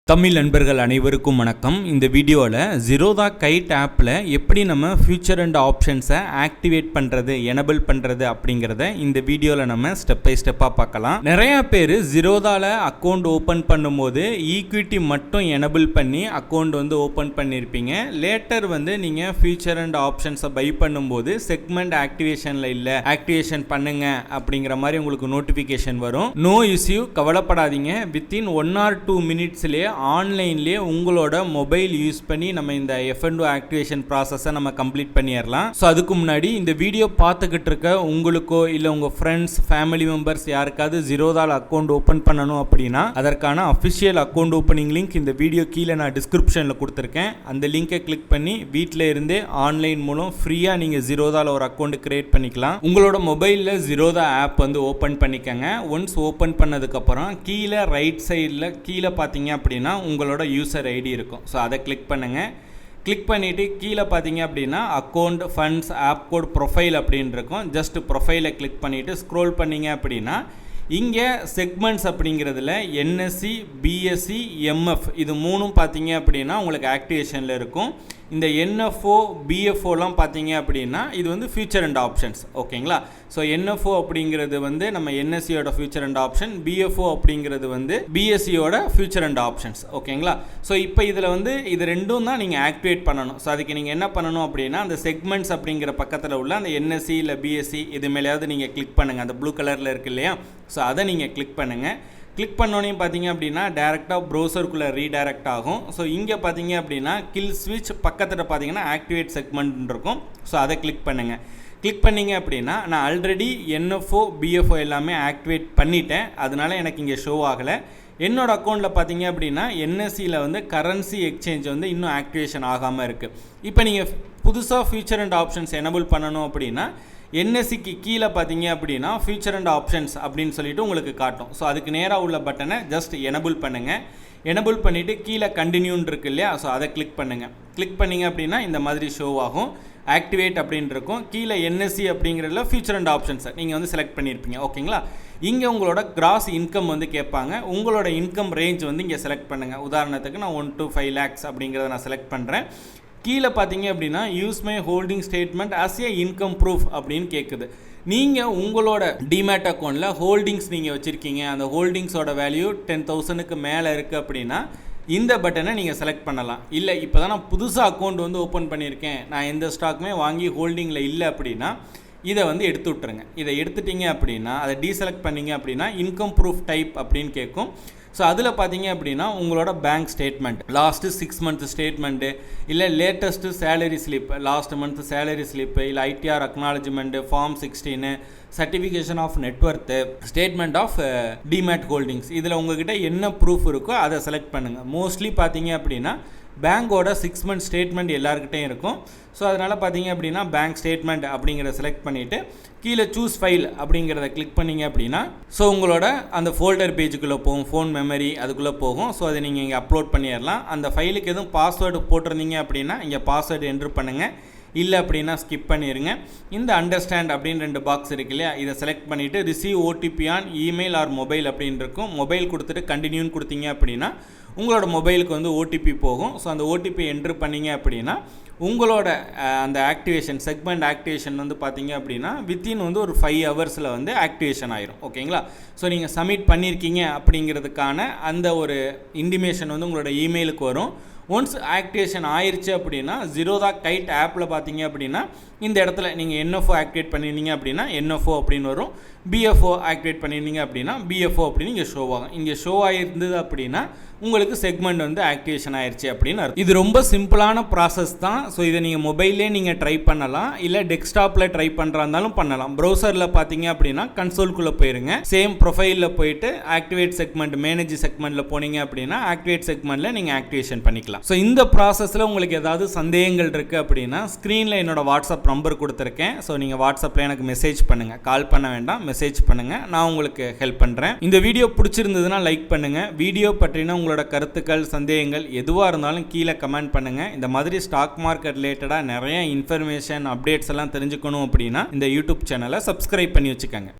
தமிழ் நண்பர்கள் அனைவருக்கும் வணக்கம். இந்த வீடியோவில் ஜீரோதா கைட் ஆப்பில் எப்படி நம்ம ஃபியூச்சர் அண்ட் ஆப்ஷன்ஸை ஆக்டிவேட் பண்ணுறது, எனபிள் பண்ணுறது அப்படிங்கிறத இந்த வீடியோவில் நம்ம ஸ்டெப் பை ஸ்டெப்பாக பார்க்கலாம். நிறையா பேர் ஜீரோதாவில் அக்கௌண்ட் ஓப்பன் பண்ணும்போது ஈக்விட்டி மட்டும் எனபிள் பண்ணி அக்கௌண்ட் ஓப்பன் பண்ணியிருப்பீங்க. லேட்டர் நீங்கள் ஃபியூச்சர் அண்ட் ஆப்ஷன்ஸை பை பண்ணும்போது செக்மெண்ட் ஆக்டிவேஷனில் இல்லை, ஆக்டிவேஷன் பண்ணுங்க அப்படிங்கிற மாதிரி உங்களுக்கு நோட்டிஃபிகேஷன் வரும். நோ இஷ்யூ, கவலைப்படாதீங்க. வித்தின் 1 or 2 மினிட்ஸ்லேயே ஆன்லைன்லேயே உங்களோட மொபைல் யூஸ் பண்ணி நம்ம இந்த F&O ஆக்டிவேஷன் ப்ராசஸை நம்ம கம்ப்ளீட் பண்ணிடலாம். ஸோ அதுக்கு முன்னாடி இந்த வீடியோ பார்த்துக்கிட்டு இருக்க உங்களுக்கோ இல்லை உங்கள் ஃப்ரெண்ட்ஸ், ஃபேமிலி மெம்பர்ஸ் யாருக்காவது ஜீரோதாவில் அக்கௌண்ட் ஓப்பன் பண்ணணும் அப்படின்னா அதற்கான அஃபிஷியல் அக்கௌண்ட் ஓப்பனிங் லிங்க் இந்த வீடியோ கீழே நான் டிஸ்கிரிப்ஷனில் கொடுத்துருக்கேன். அந்த லிங்கை கிளிக் பண்ணி வீட்டில் இருந்தே ஆன்லைன் மூலம் ஃப்ரீயாக நீங்கள் ஜீரோதாவில் ஒரு அக்கௌண்ட் கிரியேட் பண்ணிக்கலாம். உங்களோட மொபைலில் ஜீரோதா ஆப் ஓப்பன் பண்ணிக்கங்க. ஒன்ஸ் ஓப்பன் பண்ணதுக்கப்புறம் கீழே ரைட் சைடில் கீழே பார்த்தீங்க அப்படின்னா உங்களோட யூசர் ஐடி இருக்கும். ஸோ அதை கிளிக் பண்ணுங்கள். கிளிக் பண்ணிவிட்டு கீழே பார்த்தீங்க அப்படின்னா account, funds, app code, profile அப்படின்னு இருக்கும். ஜஸ்ட் ப்ரொஃபைலை கிளிக் பண்ணிவிட்டு ஸ்க்ரோல் பண்ணிங்க அப்படின்னா இங்கே செக்மெண்ட்ஸ் அப்படிங்கிறதுல NSE, BSE, MF இது மூணும் பார்த்தீங்க அப்படின்னா உங்களுக்கு ஆக்டிவேஷனில் இருக்கும். இந்த NFO, BFOலாம் பார்த்தீங்க அப்படின்னா இது ஃபியூச்சர் அண்ட் ஆப்ஷன்ஸ். ஓகேங்களா? ஸோ NFO அப்படிங்கிறது நம்ம NSEயோட ஃபியூச்சர் அண்ட் ஆப்ஷன், BFO அப்படிங்கிறது BSEயோட ஃபியூச்சர் அண்ட் ஆப்ஷன்ஸ். ஓகேங்களா? ஸோ இப்போ இதில் இது ரெண்டும் தான் நீங்கள் ஆக்டிவேட் பண்ணணும். ஸோ அதுக்கு நீங்கள் என்ன பண்ணணும் அப்படின்னா அந்த செக்மெண்ட்ஸ் அப்படிங்கிற பக்கத்தில் உள்ள அந்த NSE இல்லை BSE இது மேலேயாவது நீங்கள் கிளிக் பண்ணுங்கள். அந்த ப்ளூ கலரில் இருக்கு இல்லையா? ஸோ அதை நீங்கள் கிளிக் பண்ணுங்கள். கிளிக் பண்ணோன்னே பார்த்தீங்க அப்படின்னா டேரெக்டாக ப்ரௌசருக்குள்ளே ரீடைரக்ட் ஆகும். ஸோ இங்கே பார்த்தீங்க அப்படின்னா கில் ஸ்விட்ச் பக்கத்தில் பார்த்தீங்கன்னா ஆக்டிவேட் செக்மெண்ட் இருக்கும். ஸோ அதை கிளிக் பண்ணுங்கள். கிளிக் பண்ணிங்க அப்படின்னா நான் ஆல்ரெடி NFO, BFO எல்லாமே ஆக்டிவேட் பண்ணிட்டேன். அதனால எனக்கு இங்கே ஷோ ஆகலை. என்னோடய அக்கௌண்ட்டில் பார்த்தீங்க அப்படின்னா NSEயில் கரன்சி எக்ஸ்சேஞ்ச் இன்னும் ஆக்டிவேஷன் ஆகாமல் இருக்குது. இப்போ நீங்கள் புதுசாக ஃபியூச்சர் அண்ட் ஆப்ஷன்ஸ் எனபிள் பண்ணணும் அப்படின்னா NSEக்கு கீழே பார்த்தீங்க அப்படின்னா ஃபியூச்சர் அண்ட் ஆப்ஷன்ஸ் அப்படின்னு சொல்லிட்டு உங்களுக்கு காட்டும். ஸோ அதுக்கு நேராக உள்ள பட்டனை ஜஸ்ட் எனபிள் பண்ணுங்கள். எனபிள் பண்ணிவிட்டு கீழே கண்டினியூன்னு இருக்கு இல்லையா? ஸோ அதை கிளிக் பண்ணுங்கள். கிளிக் பண்ணிங்க அப்படின்னா இந்த மாதிரி ஷோ ஆகும். ஆக்டிவேட் அப்படின்னு இருக்கும். கீழே NSE அப்படிங்கிறதுல ஃபியூச்சர் அண்ட் ஆப்ஷன்ஸை நீங்கள் செலக்ட் பண்ணியிருப்பீங்க. ஓகேங்களா? இங்கே உங்களோட கிராஸ் இன்கம் கேட்பாங்க. உங்களோட இன்கம் ரேஞ்ச் இங்கே செலக்ட் பண்ணுங்கள். உதாரணத்துக்கு நான் 1 to 5 lakhs அப்படிங்கிறத நான் செலக்ட் பண்ணுறேன். கீழே பார்த்தீங்க அப்படின்னா use my holding statement as a income proof அப்படின்னு கேட்குது. நீங்கள் உங்களோட டிமேட் அக்கௌண்ட்டில் ஹோல்டிங்ஸ் நீங்கள் வச்சுருக்கீங்க, அந்த ஹோல்டிங்ஸோட வேல்யூ 10,000க்கு மேலே இருக்குது அப்படின்னா இந்த பட்டனை நீங்கள் செலக்ட் பண்ணலாம். இல்லை இப்போ தான் நான் புதுசாக அக்கௌண்ட் ஓப்பன் பண்ணியிருக்கேன், நான் எந்த ஸ்டாக்குமே வாங்கி ஹோல்டிங்கில் இல்லை அப்படின்னா இதை எடுத்து விட்டுருங்க. இதை எடுத்துட்டிங்க அப்படின்னா அதை டீசெலக்ட் பண்ணிங்க அப்படின்னா இன்கம் ப்ரூஃப் டைப் அப்படின்னு கேட்கும். ஸோ அதில் பார்த்தீங்க அப்படின்னா உங்களோட bank statement, last 6 month statement, இல்லை latest salary slip, last month salary slip, இல்லை ITR acknowledgement, Form 16, certification of net worth, statement of demat holdings, இதில் உங்ககிட்ட என்ன ப்ரூஃப் இருக்கோ அதை செலக்ட் பண்ணுங்கள். மோஸ்ட்லி பார்த்தீங்க அப்படின்னா பேங்கோட 6 month ஸ்டேட்மெண்ட் எல்லாருக்கிட்டையும் இருக்கும். ஸோ அதனால் பார்த்தீங்க அப்படின்னா பேங்க் ஸ்டேட்மெண்ட் அப்படிங்கிறத செலக்ட் பண்ணிவிட்டு கீழே சூஸ் ஃபைல் அப்படிங்கிறத கிளிக் பண்ணிங்க அப்படின்னா ஸோ உங்களோட அந்த ஃபோல்டர் பேஜுக்குள்ளே போகும், ஃபோன் மெமரி அதுக்குள்ளே போகும். ஸோ அதை நீங்கள் இங்கே அப்லோட் பண்ணிடலாம். அந்த ஃபைலுக்கு எதுவும் பாஸ்வேர்டு போட்டிருந்தீங்க அப்படின்னா இங்கே பாஸ்வேர்டு என்ட்ரு பண்ணுங்கள். இல்லை அப்படின்னா ஸ்கிப் பண்ணிடுங்க. இந்த அண்டர்ஸ்டாண்ட் அப்படின்னு 2 பாக்ஸ் இருக்கு இல்லையா? இதை செலக்ட் பண்ணிவிட்டு receive OTP on email R mobile அப்படின்னு இருக்கும். மொபைல் கொடுத்துட்டு கண்டினியூன்னு கொடுத்தீங்க அப்படின்னா உங்களோட மொபைலுக்கு OTP போகும். ஸோ அந்த OTP என்ட்ரு பண்ணிங்க அப்படின்னா உங்களோட அந்த ஆக்டிவேஷன், செக்மெண்ட் ஆக்டிவேஷன் பார்த்தீங்க அப்படின்னா வித்தின் ஒரு 5 hours ஆக்டிவேஷன் ஆயிரும். ஓகேங்களா? ஸோ நீங்கள் சப்மிட் பண்ணியிருக்கீங்க அப்படிங்கிறதுக்கான அந்த ஒரு இன்டிமேஷன் உங்களோட இமெயிலுக்கு வரும். ஒன்ஸ் ஆக்டிவேஷன் ஆயிடுச்சு அப்படின்னா ஜீரோதா கைட் ஆப்பில் பார்த்தீங்க அப்படின்னா இந்த இடத்துல நீங்கள் NFO ஆக்டிவேட் பண்ணியிருந்தீங்க அப்படின்னா NFO அப்படின்னு வரும். BFO ஆக்டிவேட் பண்ணியிருந்தீங்க அப்படின்னா BFO அப்படின்னு இங்கே ஷோ ஆகும். இங்கே ஷோ ஆகிருந்தது அப்படின்னா உங்களுக்கு செக்மெண்ட் ஆக்டிவேஷன் ஆயிடுச்சு அப்படின்னு அர்த்தம். இது ரொம்ப சிம்பிளான ப்ராசஸ் தான். ஸோ இதை நீங்கள் மொபைல்லே நீங்கள் ட்ரை பண்ணலாம், இல்லை டெஸ்க்டாப்பில் ட்ரை பண்ணுறா இருந்தாலும் பண்ணலாம். ப்ரௌசரில் பார்த்தீங்க அப்படின்னா கன்சோல்குள்ளே போயிருங்க. சேம் ப்ரொஃபைலில் போயிட்டு ஆக்டிவேட் செக்மெண்ட், மேனேஜ் செக்மெண்ட்டில் போனீங்க அப்படின்னா ஆக்டிவேட் செக்மெண்ட்டில் நீங்கள் ஆக்டிவேஷன் பண்ணிக்கலாம். ஸோ இந்த ப்ராசஸில் உங்களுக்கு ஏதாவது சந்தேகங்கள் இருக்குது அப்படின்னா ஸ்க்ரீனில் என்னோட வாட்ஸ்அப் நம்பர் கொடுத்துருக்கேன். ஸோ நீங்கள் வாட்ஸ்அப்பில் எனக்கு மெசேஜ் பண்ணுங்கள். கால் பண்ண வேண்டாம், மெசேஜ் பண்ணுங்கள். நான் உங்களுக்கு ஹெல்ப் பண்ணுறேன். இந்த வீடியோ பிடிச்சிருந்ததுன்னா லைக் பண்ணுங்கள். வீடியோ பற்றின உங்களோட கருத்துக்கள், சந்தேகங்கள் எதுவாக இருந்தாலும் கீழே கமெண்ட் பண்ணுங்கள். இந்த மாதிரி ஸ்டாக் மார்க்கெட் ரிலேட்டடாக நிறைய இன்ஃபர்மேஷன், அப்டேட்ஸ் எல்லாம் தெரிஞ்சுக்கணும் அப்படின்னா இந்த யூடியூப் சேனலை சப்ஸ்கிரைப் பண்ணி வச்சுக்கோங்க.